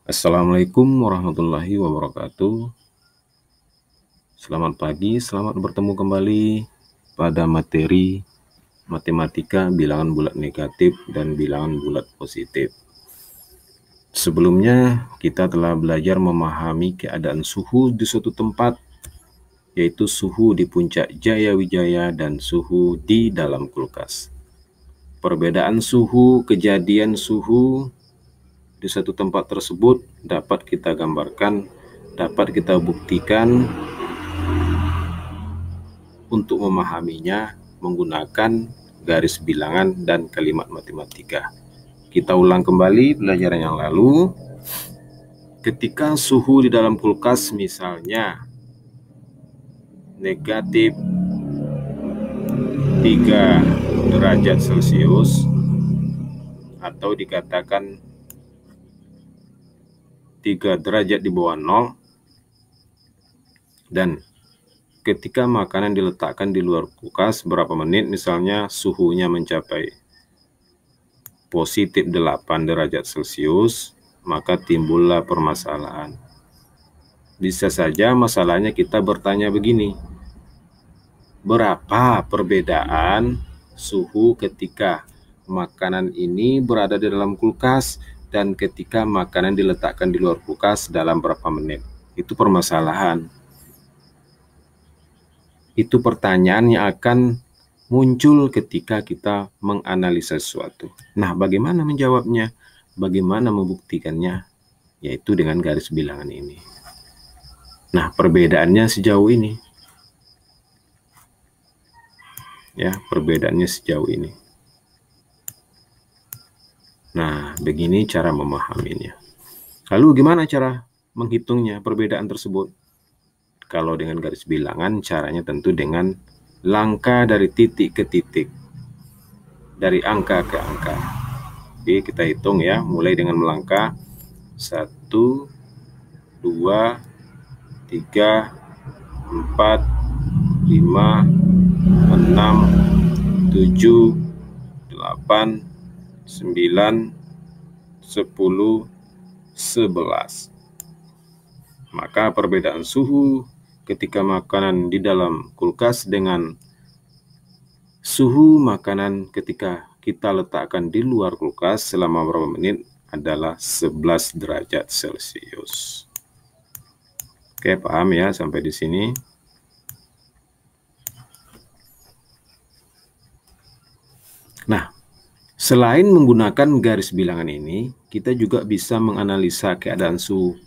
Assalamualaikum warahmatullahi wabarakatuh. Selamat pagi, selamat bertemu kembali pada materi matematika bilangan bulat negatif dan bilangan bulat positif. Sebelumnya kita telah belajar memahami keadaan suhu di suatu tempat, yaitu suhu di puncak Jaya Wijaya dan suhu di dalam kulkas. Perbedaan suhu, kejadian suhu di satu tempat tersebut dapat kita gambarkan, dapat kita buktikan untuk memahaminya menggunakan garis bilangan dan kalimat matematika. Kita ulang kembali pelajaran yang lalu. Ketika suhu di dalam kulkas misalnya negatif 3 derajat Celcius atau dikatakan 3 derajat di bawah 0, dan ketika makanan diletakkan di luar kulkas berapa menit, misalnya suhunya mencapai positif 8 derajat Celcius, maka timbullah permasalahan. Bisa saja masalahnya kita bertanya begini, berapa perbedaan suhu ketika makanan ini berada di dalam kulkas dan ketika makanan diletakkan di luar kulkas dalam berapa menit? Itu permasalahan. Itu pertanyaan yang akan muncul ketika kita menganalisa sesuatu. Nah, bagaimana menjawabnya? Bagaimana membuktikannya? Yaitu dengan garis bilangan ini. Nah, perbedaannya sejauh ini. Ya, perbedaannya sejauh ini. Nah, begini cara memahaminya. Lalu gimana cara menghitungnya perbedaan tersebut? Kalau dengan garis bilangan, caranya tentu dengan langkah dari titik ke titik, dari angka ke angka. Oke, kita hitung ya, mulai dengan melangkah 1, 2, 3, 4, 5, 6, 7, 8, 9, 10, 11. Maka perbedaan suhu ketika makanan di dalam kulkas dengan suhu makanan ketika kita letakkan di luar kulkas selama beberapa menit adalah 11 derajat Celcius. Oke, paham ya sampai di sini? Nah, selain menggunakan garis bilangan ini, kita juga bisa menganalisa keadaan suhu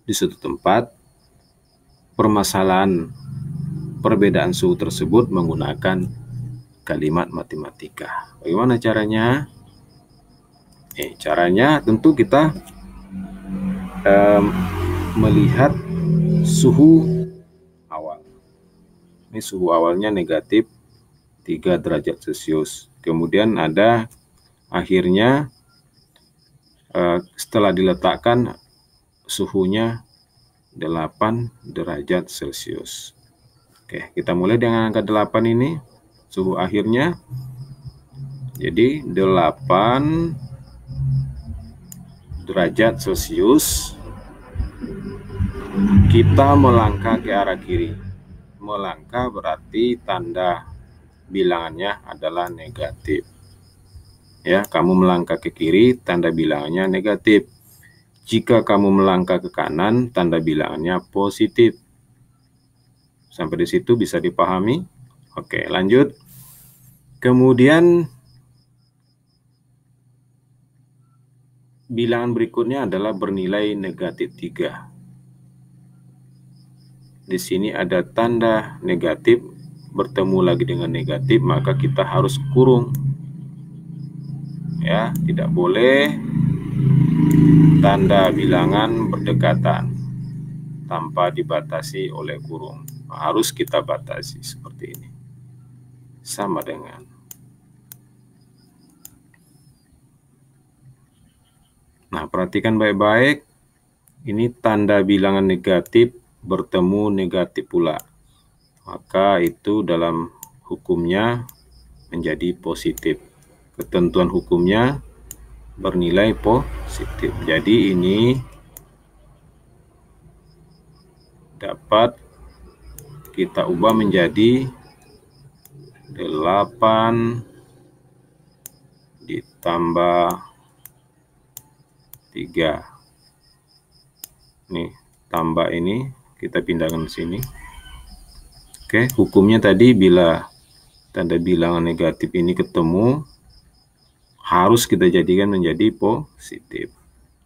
di suatu tempat, permasalahan perbedaan suhu tersebut menggunakan kalimat matematika. Bagaimana caranya? Caranya tentu kita melihat suhu awal. Ini suhu awalnya negatif 3 derajat Celcius. Kemudian ada akhirnya setelah diletakkan suhunya 8 derajat Celcius. Oke, kita mulai dengan angka 8 ini. Suhu akhirnya jadi 8 derajat Celcius. Kita melangkah ke arah kiri. Melangkah berarti tanda bilangannya adalah negatif. Ya, kamu melangkah ke kiri, tanda bilangannya negatif. Jika kamu melangkah ke kanan, tanda bilangannya positif. Sampai di situ bisa dipahami? Oke, lanjut. Kemudian bilangan berikutnya adalah bernilai negatif 3. Di sini ada tanda negatif, bertemu lagi dengan negatif, maka kita harus kurung. Ya, tidak boleh tanda bilangan berdekatan tanpa dibatasi oleh kurung. Harus kita batasi seperti ini. Sama dengan. Nah, perhatikan baik-baik. Ini tanda bilangan negatif bertemu negatif pula. Maka itu dalam hukumnya menjadi positif. Ketentuan hukumnya bernilai positif. Jadi ini dapat kita ubah menjadi 8 ditambah 3. Nih, tambah ini kita pindahkan ke sini. Oke, hukumnya tadi bila tanda bilangan negatif ini ketemu, harus kita jadikan menjadi positif.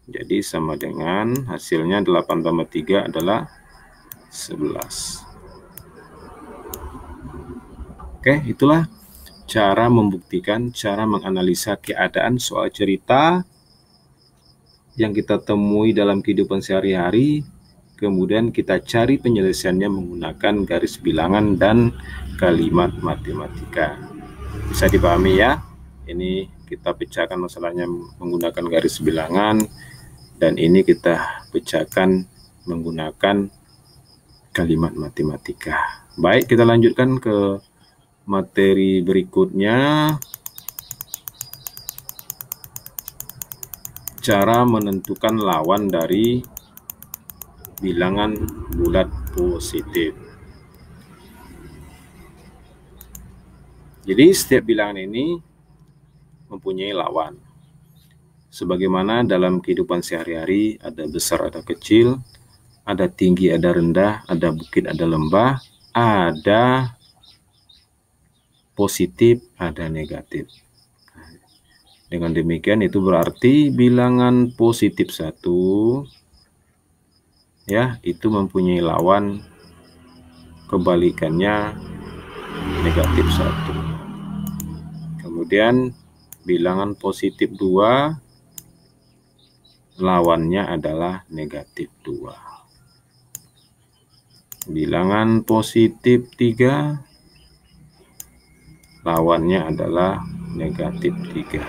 Jadi sama dengan hasilnya 8 tambah 3 adalah 11. Oke, itulah cara membuktikan, cara menganalisa keadaan soal cerita yang kita temui dalam kehidupan sehari-hari, kemudian kita cari penyelesaiannya menggunakan garis bilangan dan kalimat matematika. Bisa dipahami ya? Ini kita pecahkan masalahnya menggunakan garis bilangan, dan ini kita pecahkan menggunakan kalimat matematika. Baik, kita lanjutkan ke materi berikutnya. Cara menentukan lawan dari bilangan bulat positif. Jadi setiap bilangan ini mempunyai lawan. Sebagaimana dalam kehidupan sehari-hari ada besar, ada kecil, ada tinggi, ada rendah, ada bukit, ada lembah, ada positif, ada negatif. Dengan demikian itu berarti bilangan positif 1 ya, itu mempunyai lawan kebalikannya negatif 1. Kemudian bilangan positif 2 lawannya adalah negatif 2. Bilangan positif 3 lawannya adalah negatif 3.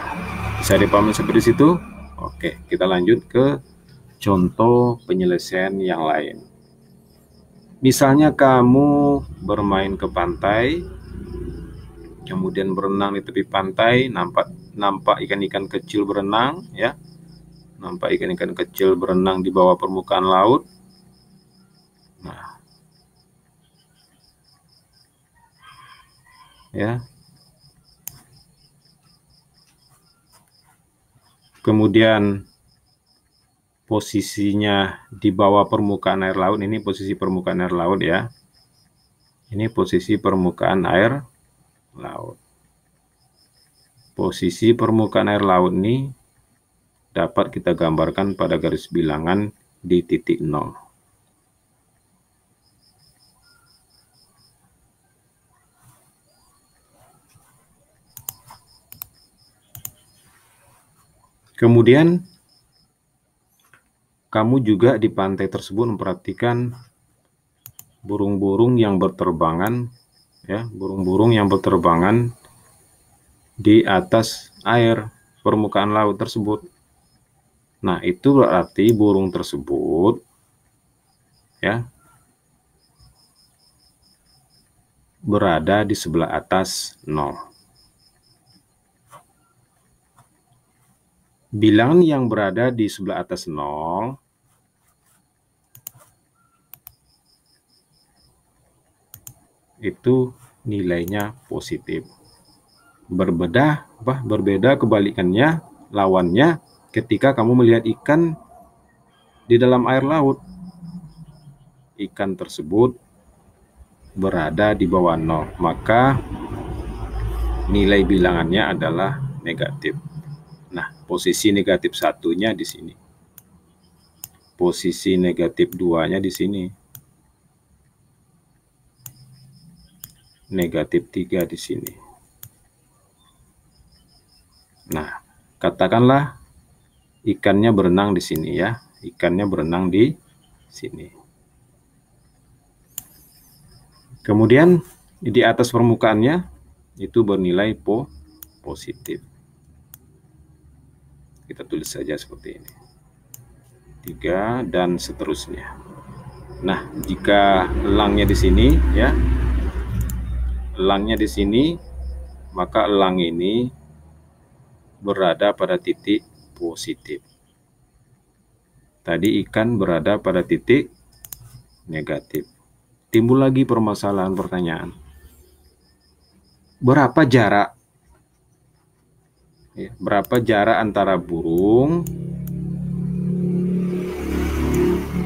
Bisa dipahami seperti itu? Oke, kita lanjut ke contoh penyelesaian yang lain. Misalnya kamu bermain ke pantai, kemudian berenang di tepi pantai, nampak ikan-ikan kecil berenang, ya. Nampak ikan-ikan kecil berenang di bawah permukaan laut. Nah, ya. Kemudian posisinya di bawah permukaan air laut, ini posisi permukaan air laut ya. Ini posisi permukaan air laut. Posisi permukaan air laut ini dapat kita gambarkan pada garis bilangan di titik 0. Kemudian kamu juga di pantai tersebut memperhatikan burung-burung yang berterbangan, ya, burung-burung yang berterbangan di atas air permukaan laut tersebut. Nah, itu berarti burung tersebut, ya, berada di sebelah atas 0. Bilangan yang berada di sebelah atas 0 itu nilainya positif. Berbeda kebalikannya, lawannya ketika kamu melihat ikan di dalam air laut. Ikan tersebut berada di bawah 0, maka nilai bilangannya adalah negatif. Nah, posisi negatif 1-nya di sini. Posisi negatif 2-nya di sini. Negatif 3 di sini. Nah, katakanlah ikannya berenang di sini ya. Ikannya berenang di sini. Kemudian di atas permukaannya itu bernilai positif. Kita tulis saja seperti ini. 3 dan seterusnya. Nah, jika elangnya di sini ya. Elangnya di sini, maka elang ini berada pada titik positif. Tadi ikan berada pada titik negatif. Timbul lagi permasalahan pertanyaan. Berapa jarak? Ya, berapa jarak antara burung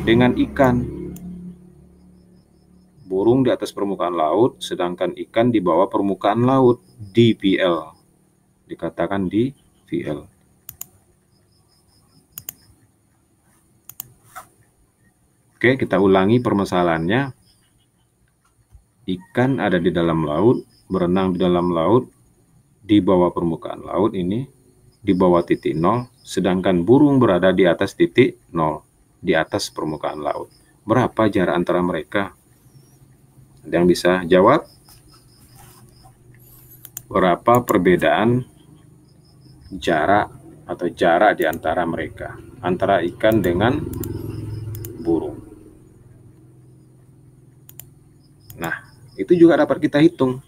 dengan ikan? Burung di atas permukaan laut, sedangkan ikan di bawah permukaan laut, DVL. Dikatakan DVL. Oke, kita ulangi permasalahannya. Ikan ada di dalam laut, berenang di dalam laut, di bawah permukaan laut ini, di bawah titik 0, sedangkan burung berada di atas titik 0, di atas permukaan laut. Berapa jarak antara mereka? Ada yang bisa jawab? Berapa perbedaan jarak atau jarak di antara mereka, antara ikan dengan burung? Nah, itu juga dapat kita hitung.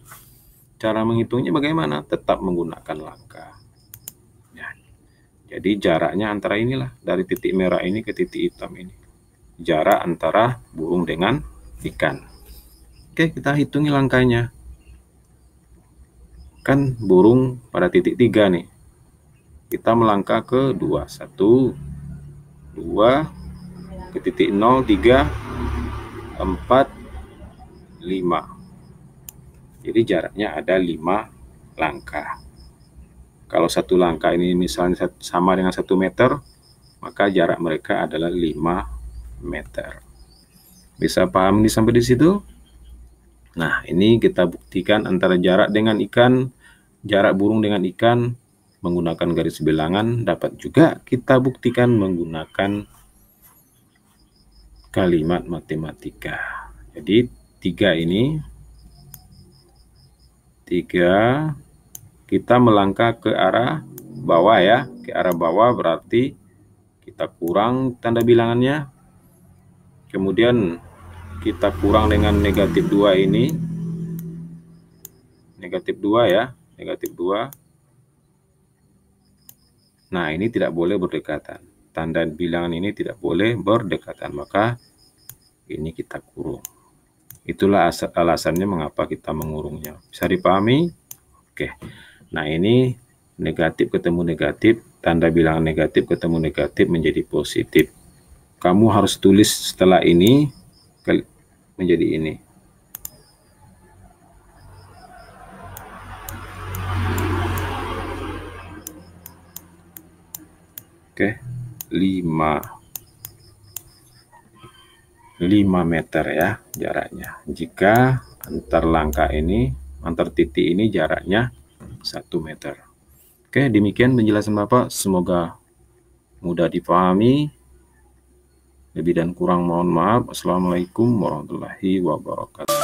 Cara menghitungnya bagaimana? Tetap menggunakan langkah. Ya. Jadi jaraknya antara inilah, dari titik merah ini ke titik hitam ini. Jarak antara burung dengan ikan. Oke, kita hitungi langkahnya. Kan burung pada titik 3 nih. Kita melangkah ke 2. 1, 2, ke titik 0, 3, 4, 5. Jadi jaraknya ada 5 langkah. Kalau satu langkah ini misalnya sama dengan 1 meter, maka jarak mereka adalah 5 meter. Bisa paham ini sampai di situ? Nah, ini kita buktikan antara jarak dengan ikan, jarak burung dengan ikan menggunakan garis bilangan. Dapat juga kita buktikan menggunakan kalimat matematika. Jadi 3 ini, 3 kita melangkah ke arah bawah ya, ke arah bawah berarti kita kurang tanda bilangannya. Kemudian kita kurang dengan negatif 2 ini. Negatif 2 ya, negatif 2. Nah, ini tidak boleh berdekatan. Tanda bilangan ini tidak boleh berdekatan, maka ini kita kurung. Itulah alasannya mengapa kita mengurungnya. Bisa dipahami? Oke. Nah, ini negatif ketemu negatif, tanda bilangan negatif ketemu negatif menjadi positif. Kamu harus tulis setelah ini menjadi ini. Oke, 5 meter ya jaraknya. Jika antar langkah ini, antar titik ini jaraknya 1 meter. Oke, demikian penjelasan Bapak. Semoga mudah dipahami. Lebih dan kurang mohon maaf. Assalamualaikum warahmatullahi wabarakatuh.